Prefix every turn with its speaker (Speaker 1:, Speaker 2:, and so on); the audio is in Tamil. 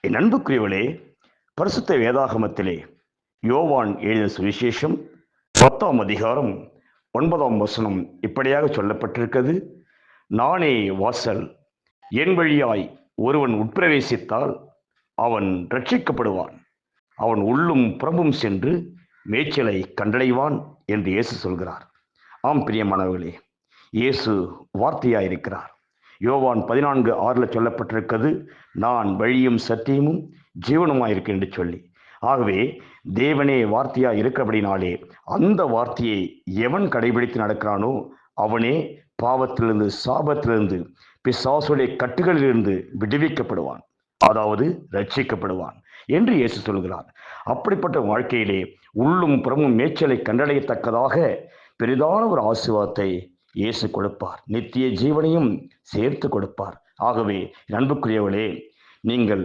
Speaker 1: என் அன்புக்குரியவளே, பரிசுத்த வேதாகமத்திலே யோவான் எழுதின சுவிசேஷம் 10ஆம் அதிகாரம் 9ஆம் வசனம் இப்படியாக சொல்லப்பட்டிருக்கிறது. நானே வாசல். என் வழியாய் ஒருவன் உட்பிரவேசித்தால் அவன் ரட்சிக்கப்படுவான். அவன் உள்ளும் புறம்பும் சென்று மேய்ச்சலை கண்டடைவான் என்று இயேசு சொல்கிறார். ஆம் பிரியமானவர்களே, இயேசு வார்த்தையாயிருக்கிறார். யோவான் 14:6 சொல்லப்பட்டிருக்கிறது, நான் வழியும் சத்தியமும் ஜீவனுமாயிருக்கேன் என்று சொல்லி. ஆகவே தேவனே வார்த்தையாய் இருக்கிறபடினாலே அந்த வார்த்தையை எவன் கடைபிடித்து நடக்கிறானோ அவனே பாவத்திலிருந்து, சாபத்திலிருந்து, பிசாசுடைய கட்டுகளிலிருந்து விடுவிக்கப்படுவான், அதாவது ரட்சிக்கப்படுவான் என்று இயேசு சொல்கிறார். அப்படிப்பட்ட வாழ்க்கையிலே உள்ளும் புறமும் மேய்ச்சலை கண்டடையத்தக்கதாக பெரிதான ஒரு ஆசீர்வாதத்தை இயேசு கொடுப்பார். நித்திய ஜீவனையும் சேர்த்து கொடுப்பார். ஆகவே அன்புக்குரியவளே, நீங்கள்